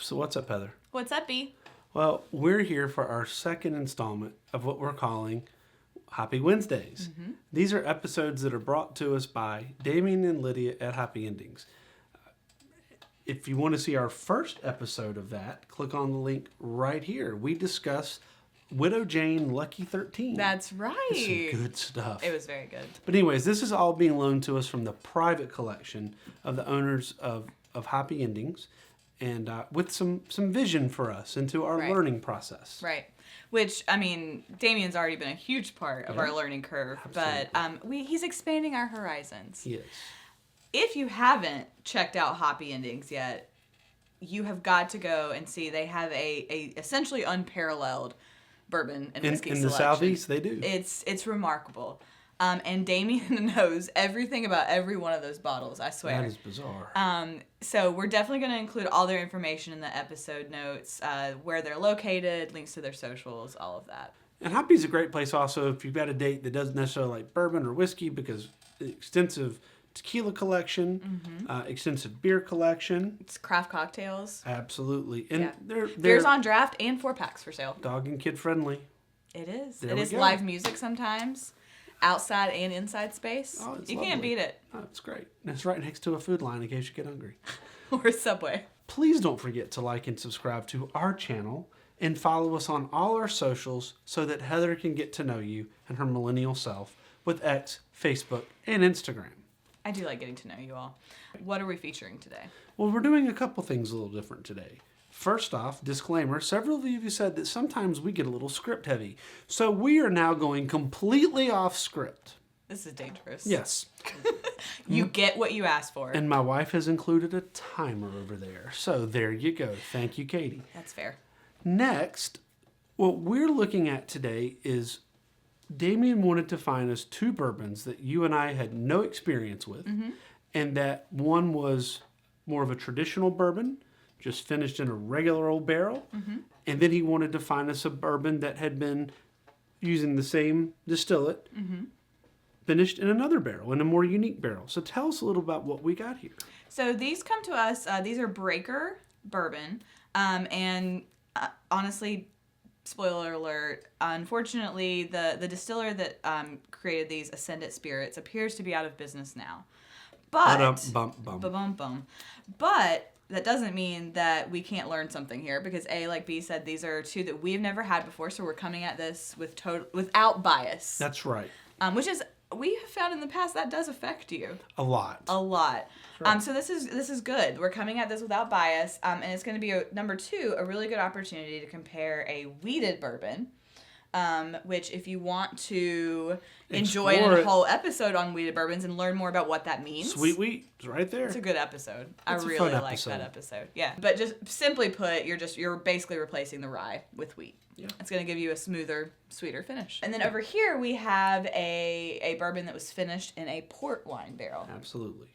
So what's up, Heather? What's up, B? Well, we're here for our second installment of what we're calling Happy Wednesdays. Mm-hmm. These are episodes that are brought to us by Damien and Lydia at Happy Endings. If you want to see our first episode of that, click on the link right here. We discuss Widow Jane Lucky 13. That's right. It's some good stuff. It was very good. But anyways, this is all being loaned to us from the private collection of the owners of Happy Endings, and with some vision for us into our learning process. Right. Which, I mean, Damien's already been a huge part of our learning curve, Absolutely. but he's expanding our horizons. Yes. If you haven't checked out Happy Endings yet, you have got to go and see. They have a essentially unparalleled bourbon and whiskey in the selection. Southeast, they do. It's remarkable. And Damien knows everything about every one of those bottles, I swear. That is bizarre. So we're definitely going to include all their information in the episode notes, where they're located, links to their socials, all of that. And Happy's a great place also if you've got a date that doesn't necessarily like bourbon or whiskey, because extensive tequila collection, extensive beer collection. It's craft cocktails. Absolutely. And they're beers on draft and 4-packs for sale. Dog and kid friendly. It is. There it we is go. live music sometimes. Outside and inside space. Oh, it's you lovely. can't beat it. Oh, it's great. And it's right next to a food line in case you get hungry. Or Subway. Please don't forget to like and subscribe to our channel and follow us on all our socials so that Heather can get to know you and her millennial self with X, Facebook, and Instagram. I do like getting to know you all. What are we featuring today? Well, we're doing a couple things a little different today. First off, disclaimer, several of you said that sometimes we get a little script heavy. So we are now going completely off script. This is dangerous. Yes. You get what you asked for. And my wife has included a timer over there. So there you go. Thank you, Katie. That's fair. Next, what we're looking at today is Damien wanted to find us two bourbons that you and I had no experience with, and that one was more of a traditional bourbon, just finished in a regular old barrel, and then he wanted to find us a bourbon that had been using the same distillate, finished in another barrel, in a more unique barrel. So tell us a little about what we got here. So these come to us, these are Breaker Bourbon, and honestly, spoiler alert, unfortunately, the distiller that created these, Ascendant Spirits, appears to be out of business now. But, but that doesn't mean that we can't learn something here, because like B said, these are two that we've never had before, so we're coming at this without bias. That's right. Which is, we have found in the past that does affect you. A lot. Right. So this is good. We're coming at this without bias, and it's going to be number two, a really good opportunity to compare a wheated bourbon, which if you want to enjoy a whole episode on wheated bourbons and learn more about what that means. Sweet wheat is right there. It's a good episode. It's I really like that episode. Yeah. But just simply put, you're basically replacing the rye with wheat. Yeah. It's going to give you a smoother, sweeter finish. And then over here we have a bourbon that was finished in a port wine barrel. Absolutely.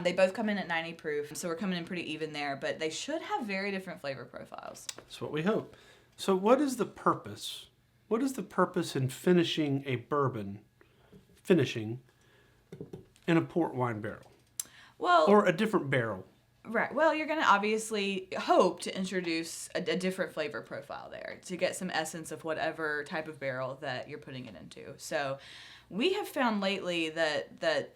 They both come in at 90 proof, so we're coming in pretty even there, but they should have very different flavor profiles. That's what we hope. So what is the purpose? What is the purpose in finishing a bourbon, in a port wine barrel? Well, or a different barrel. Right. Well, you're going to obviously hope to introduce a different flavor profile there to get some essence of whatever type of barrel that you're putting it into. So we have found lately that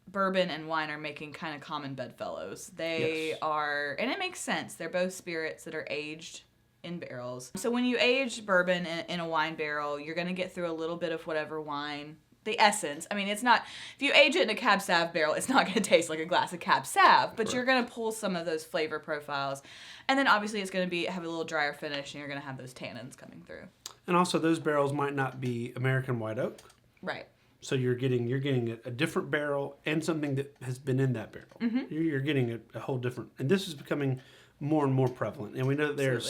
bourbon and wine are making kind of common bedfellows. They are, and it makes sense. They're both spirits that are aged in barrels. So when you age bourbon in a wine barrel, you're going to get through a little bit of whatever wine, the essence. I mean, it's not, if you age it in a Cab Sav barrel, it's not going to taste like a glass of Cab Sav, but you're going to pull some of those flavor profiles. And then obviously it's going to have a little drier finish, and you're going to have those tannins coming through. And also those barrels might not be American white oak. Right. So you're getting a different barrel and something that has been in that barrel. Mm-hmm. You're getting a whole different, and this is becoming more and more prevalent. And we know that there are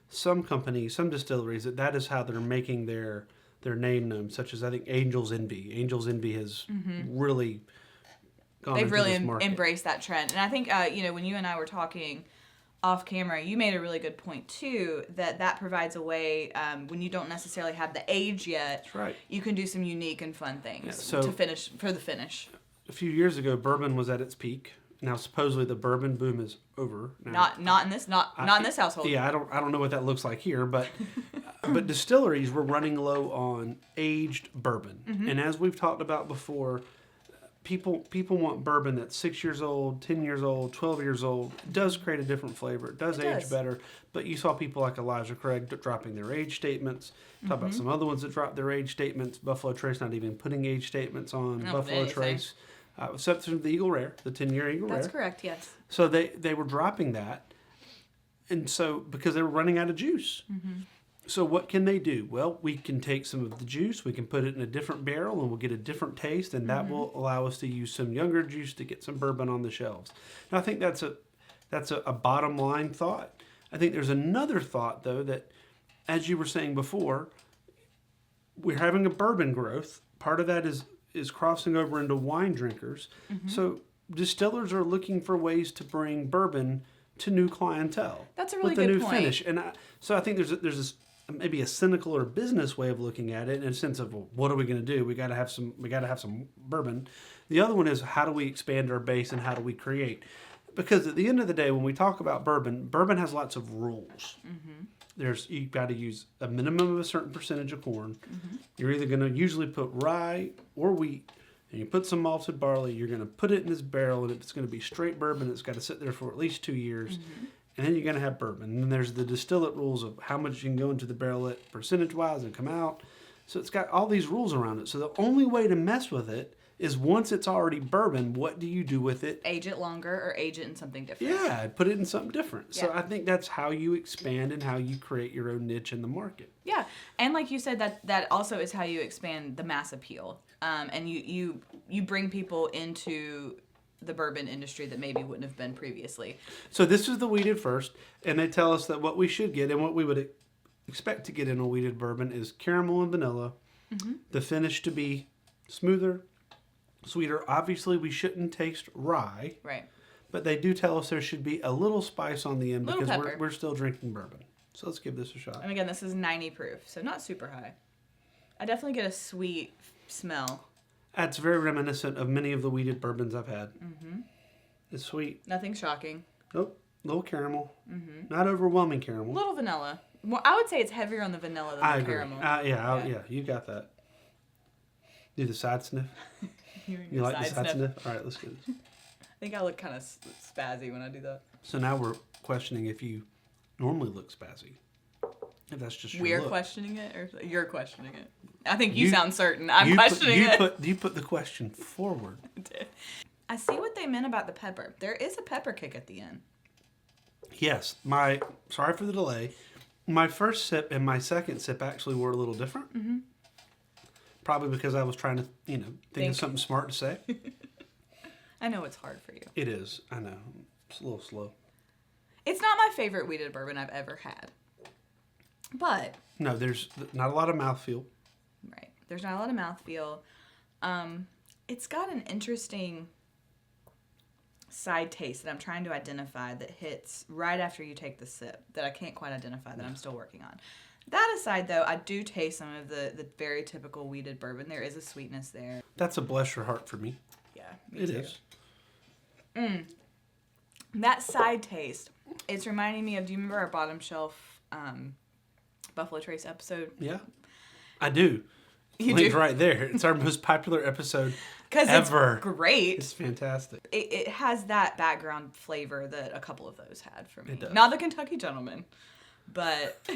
some companies, some distilleries that is how they're making their name known, such as I think Angel's Envy. Angel's Envy has really gone They've into really this market. embraced that trend. And I think, when you and I were talking off camera, you made a really good point too, that provides a way, when you don't necessarily have the age yet, That's right. you can do some unique and fun things Yeah, so to finish, for the finish. A few years ago, bourbon was at its peak. Now, supposedly the bourbon boom is over. Now, Not in this household. Yeah, I don't know what that looks like here, but but distilleries were running low on aged bourbon, and as we've talked about before, people want bourbon that's 6 years old, 10 years old, 12 years old. It does create a different flavor. It does age better, but you saw people like Elijah Craig dropping their age statements. Talk about some other ones that dropped their age statements. Buffalo Trace not even putting age statements on Buffalo Trace. Except for the Eagle Rare, the 10-year Eagle Rare. That's correct, yes. So they were dropping that, and so because they were running out of juice. So what can they do? Well, we can take some of the juice, we can put it in a different barrel, and we'll get a different taste, and that will allow us to use some younger juice to get some bourbon on the shelves. Now, I think that's a bottom line thought. I think there's another thought, though, that, as you were saying before, we're having a bourbon growth. Part of that is crossing over into wine drinkers. So distillers are looking for ways to bring bourbon to new clientele. That's a really with a good new point. finish. And so I think there's this maybe a cynical or business way of looking at it, in a sense of, well, what are we going to do? We got to have some bourbon. The other one is, how do we expand our base and how do we create? Because at the end of the day, when we talk about bourbon has lots of rules. You've got to use a minimum of a certain percentage of corn. You're either going to usually put rye or wheat, and you put some malted barley. You're going to put it in this barrel, and it's going to be straight bourbon. It's got to sit there for at least 2 years, and then you're going to have bourbon. And then there's the distillate rules of how much you can go into the barrel at percentage-wise and come out. So it's got all these rules around it. So the only way to mess with it is, once it's already bourbon, what do you do with it? Age it longer or age it in something different. Yeah, put it in something different. So Yeah. I think that's how you expand and how you create your own niche in the market. Yeah, and like you said, that also is how you expand the mass appeal. And you bring people into the bourbon industry that maybe wouldn't have been previously. So this is the weeded first, and they tell us that what we should get and what we would expect to get in a weeded bourbon is caramel and vanilla. The finish to be smoother, sweeter. Obviously, we shouldn't taste rye. Right. But they do tell us there should be a little spice on the end, Little because pepper. we're still drinking bourbon. So let's give this a shot. And again, this is 90 proof, so not super high. I definitely get a sweet smell. That's very reminiscent of many of the weeded bourbons I've had. It's sweet. Nothing shocking. Nope. Little caramel. Not overwhelming caramel. Little vanilla. Well, I would say it's heavier on the vanilla than I the agree. caramel. Yeah, you got that. Do the side sniff. You like the side sniff? All right, let's get it. I think I look kind of spazzy when I do that. So now we're questioning if you normally look spazzy. If that's just your We're look. questioning it, or you're questioning it? I think you sound certain. I'm questioning it. You put the question forward. I see what they meant about the pepper. There is a pepper kick at the end. Yes. Sorry for the delay. My first sip and my second sip actually were a little different. Probably because I was trying to, think of something smart to say. I know it's hard for you. It is. I know. It's a little slow. It's not my favorite weeded bourbon I've ever had. But... No, there's not a lot of mouthfeel. Right. There's not a lot of mouthfeel. It's got an interesting side taste that I'm trying to identify that hits right after you take the sip that I can't quite identify, that I'm still working on. That aside, though, I do taste some of the very typical weeded bourbon. There is a sweetness there. That's a bless your heart for me. Yeah, me It too. is. That side taste, it's reminding me of, do you remember our bottom shelf Buffalo Trace episode? Yeah. I do. You Linked do? right there. It's our most popular episode Because ever. it's great. It's fantastic. It has that background flavor that a couple of those had for me. It does. Not the Kentucky Gentleman, but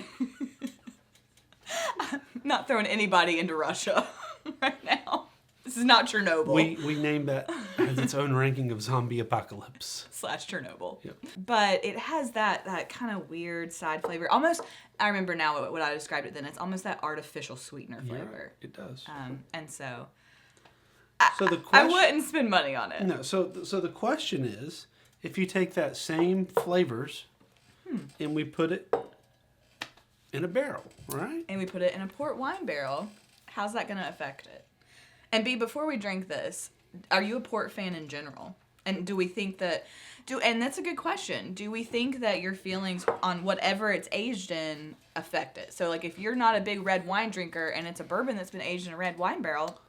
I'm not throwing anybody into Russia right now. This is not Chernobyl. We named that as its own ranking of zombie apocalypse. / Chernobyl. Yep. But it has that kind of weird side flavor. Almost, I remember now what I described it then. It's almost that artificial sweetener flavor. Yeah, it does. And so So the I question, wouldn't spend money on it. No, so the question is, if you take that same flavors and we put it in a barrel, right? And we put it in a port wine barrel, how's that going to affect it? And B, before we drink this, are you a port fan in general? And do we think that, and that's a good question, do we think that your feelings on whatever it's aged in affect it? So like if you're not a big red wine drinker and it's a bourbon that's been aged in a red wine barrel,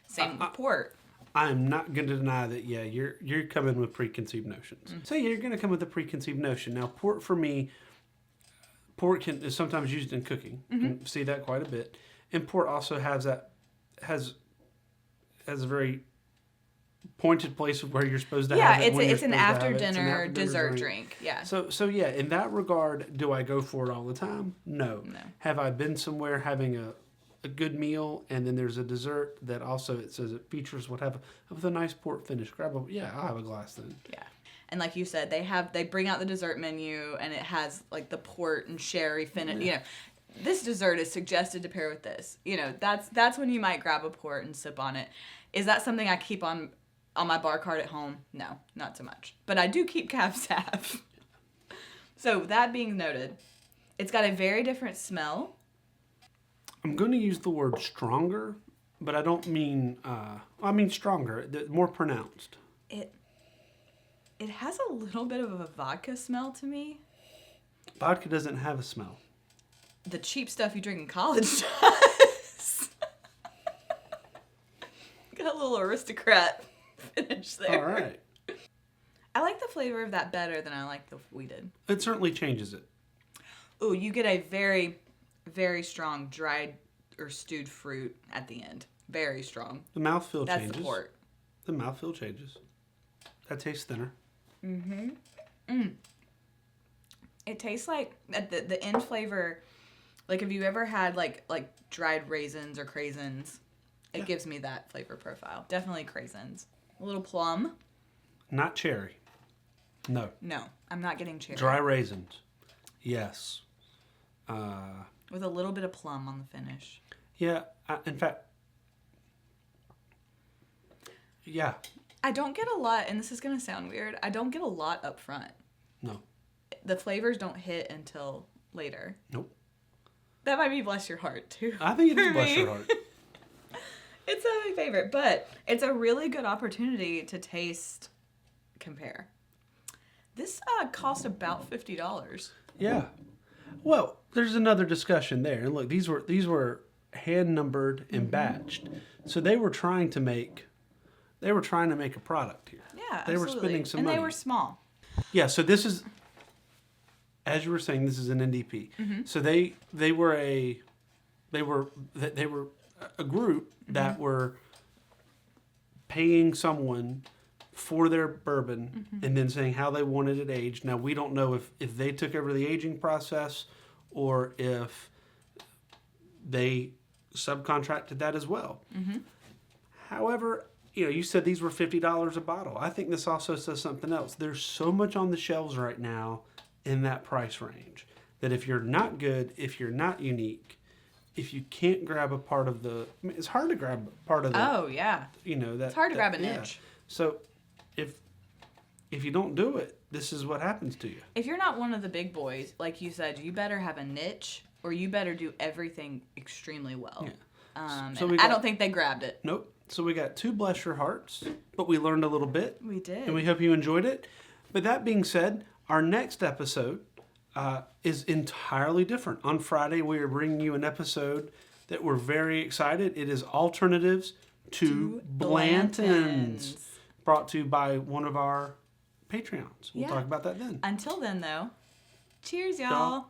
same with port. I'm not going to deny that. Yeah, you're coming with preconceived notions. So you're going to come with a preconceived notion. Now, port for me, is sometimes used in cooking. You can see that quite a bit, and port also has a very pointed place of where you're supposed to have it. Yeah, it's an after dinner dessert drink. Yeah. So yeah, in that regard, do I go for it all the time? No. Have I been somewhere having a good meal and then there's a dessert that also it says it features what have with a nice port finish? I'll have a glass then. Yeah. And like you said, they bring out the dessert menu and it has like the port and sherry finish. You know, this dessert is suggested to pair with this. You know, that's when you might grab a port and sip on it. Is that something I keep on my bar cart at home? No, not so much. But I do keep Cab Sav. So that being noted, it's got a very different smell. I'm going to use the word stronger, but I don't mean, I mean stronger, more pronounced. It has a little bit of a vodka smell to me. Vodka doesn't have a smell. The cheap stuff you drink in college does. Got a little aristocrat finish there. All right. I like the flavor of that better than I like the wheated. It certainly changes it. Ooh, you get a very, very strong dried or stewed fruit at the end. Very strong. The mouthfeel changes. That's the port. The mouthfeel changes. That tastes thinner. It tastes like the end flavor. Like, have you ever had like dried raisins or craisins? It gives me that flavor profile. Definitely craisins. A little plum. Not cherry. No. No, I'm not getting cherry. Dry raisins. Yes. With a little bit of plum on the finish. Yeah. In fact. Yeah. I don't get a lot, and this is going to sound weird, I don't get a lot up front. No. The flavors don't hit until later. Nope. That might be bless your heart, too. I think it is bless your heart. It's not my favorite, but it's a really good opportunity to taste compare. This cost about $50. Yeah. Well, there's another discussion there. And look, these were hand numbered and batched. So they were trying to make a product here. Yeah, they were spending some money. And they were small. Yeah, so this is, as you were saying, this is an NDP. So they were a group that were paying someone for their bourbon and then saying how they wanted it aged. Now, we don't know if they took over the aging process or if they subcontracted that as well. However, you said these were $50 a bottle. I think this also says something else. There's so much on the shelves right now in that price range that if you're not good, if you're not unique, if you can't grab a part of it's hard to grab part of the. Oh yeah. It's hard to grab a niche. So, if you don't do it, this is what happens to you. If you're not one of the big boys, like you said, you better have a niche, or you better do everything extremely well. Yeah. So I don't think they grabbed it. Nope. So we got 2 Bless Your Hearts, but we learned a little bit. We did. And we hope you enjoyed it. But that being said, our next episode is entirely different. On Friday, we are bringing you an episode that we're very excited. It is Alternatives to Blanton's, brought to you by one of our Patreons. We'll talk about that then. Until then, though, cheers, y'all.